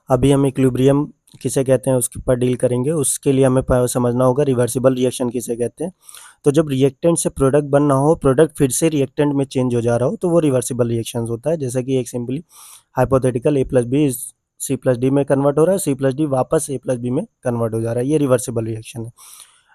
अभी हम इक्विलिब्रियम किसे कहते हैं उसके ऊपर डील करेंगे। उसके लिए हमें समझना होगा रिवर्सिबल रिएक्शन किसे कहते हैं। तो जब रिएक्टेंट से प्रोडक्ट बनना हो, प्रोडक्ट फिर से रिएक्टेंट में चेंज हो जा रहा हो, तो वो रिवर्सिबल रिएक्शंस होता है। जैसे कि एक सिंपली हाइपोथेटिकल A+B C+D में कन्वर्ट हो रहा है, C+D वापस A+B में कन्वर्ट हो जा रहा है, ये रिवर्सिबल रिएक्शन है।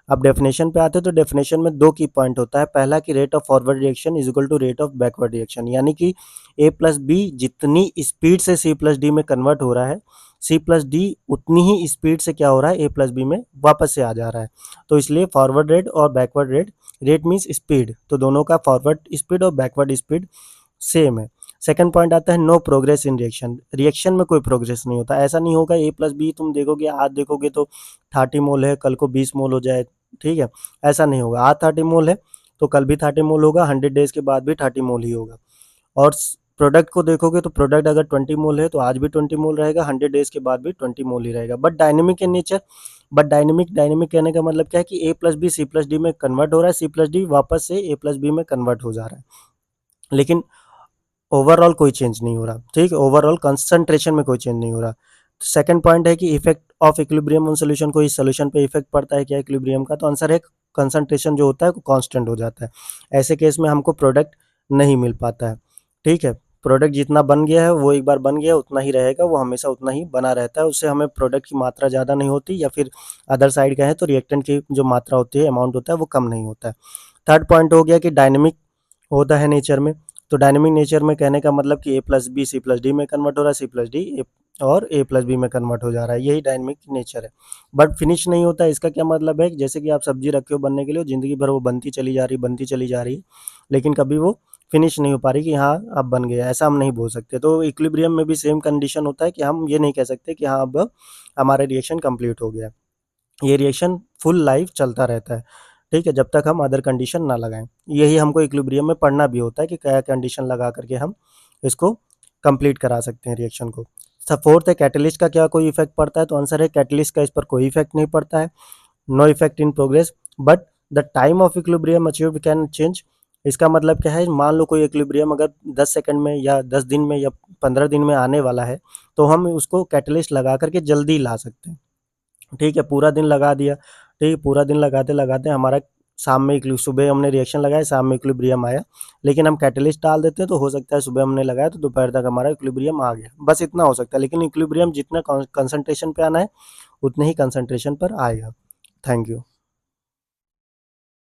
अब डेफिनेशन पे आते हैं, तो डेफिनेशन में 2 की पॉइंट होता है। पहला कि rate of forward reaction is equal to rate of backward reaction, यानी कि A+B जितनी स्पीड से C+D में कन्वर्ट हो रहा है, C+D उतनी ही स्पीड से क्या हो रहा है, A+B में वापस से आ जा रहा है। तो इसलिए फॉरवर्ड रेट और backward rate, rate means speed, तो दोनों का फॉरवर्ड स्पीड और बैकवर्ड स्पीड सेम है। सेकंड पॉइंट आता है no progress in reaction, reaction में कोई प्रोग्रेस नहीं होता। ऐसा नहीं होगा A+B तुम देखोगे, आज देखोगे तो 30 मोल है, कल को 20 मोल हो जाए, ठीक है, ऐसा नहीं होगा। आज 30 मोल है तो कल भी 30 मोल होगा, 100 डेज के बाद भी 30 मोल ही होगा। और प्रोडक्ट को देखोगे तो प्रोडक्ट अगर 20 मोल है तो आज भी 20 मोल रहेगा, 100 डेज के बाद भी 20 मोल ही रहेगा। But dynamic in nature, but dynamic कहने का मतलब क्या है कि A+B C+D में कन्वर्ट हो रहा है, C+D वापस से A+B में कन्वर्ट हो जा रहा है, लेकिन ओवरऑल कोई चेंज नहीं हो रहा, ठीक है, ओवरऑल कंसंट्रेशन में कोई चेंज नहीं हो रहा। सेकंड पॉइंट है कि effect of equilibrium on solution, को इस सोल्यूशन पे इफेक्ट पड़ता है क्या इक्विलिब्रियम का, तो आंसर है कंसंट्रेशन जो होता है वो कांस्टेंट हो जाता है। ऐसे केस में हमको प्रोडक्ट नहीं मिल पाता है, ठीक है। प्रोडक्ट जितना बन गया है वो एक बार बन गया उतना ही रहेगा, वो हमेशा उतना ही बना रहता है, उससे हमें प्रोडक्ट की मात्रा ज़्यादा नहीं होती, या फिर अदर साइड का है तो रिएक्टेंट की जो मात्रा होती है, अमाउंट होता है, वो कम नहीं होता है। थर्ड पॉइंट हो गया कि डायनेमिक होता है नेचर में, तो डायनेमिक नेचर में कहने का मतलब कि A+B C+D में कन्वर्ट हो रहा है, C+D और A+B में कन्वर्ट हो जा रहा है, यही डायनेमिक नेचर है। बट फिनिश नहीं होता है, इसका क्या मतलब है, जैसे कि आप सब्जी रखे हो बनने के लिए, ज़िंदगी भर वो बनती चली जा रही, बनती चली जा रही है, लेकिन कभी वो फिनिश नहीं हो पा रही कि हाँ अब बन गया, ऐसा हम नहीं बोल सकते। तो इक्विलिब्रियम में भी सेम कंडीशन होता है कि हम ये नहीं कह सकते कि हाँ अब हमारा रिएक्शन कंप्लीट हो गया। ये रिएक्शन फुल लाइफ चलता रहता है, ठीक है, जब तक हम अदर कंडीशन ना लगाएं। यही हमको इक्विलिब्रियम में पढ़ना भी होता है कि क्या कंडीशन लगा करके हम इसको कंप्लीट करा सकते हैं रिएक्शन को। फोर्थ है कैटलिस्ट का क्या कोई इफेक्ट पड़ता है, तो आंसर है कैटलिस्ट का इस पर कोई इफेक्ट नहीं पड़ता है, no effect in progress, but the time of equilibrium achieved can change. इसका मतलब क्या है, मान लो कोई इक्विलिब्रियम अगर 10 सेकंड में या 10 दिन में या 15 दिन में आने वाला है, तो हम उसको कैटलिस्ट लगा करके जल्दी ला सकते हैं, ठीक है। पूरा दिन लगा दिया, ठीक है, पूरा दिन लगाते लगाते हमारा शाम में सुबह हमने रिएक्शन लगाया, शाम में इक्विलिब्रियम आया, लेकिन हम कैटलिस्ट डाल देते हैं तो हो सकता है सुबह हमने लगाया तो दोपहर तक हमारा इक्विलिब्रियम आ गया, बस इतना हो सकता है। लेकिन इक्विलिब्रियम जितना कंसंट्रेशन पे आना है उतने ही कंसंट्रेशन पर आएगा। Thank you.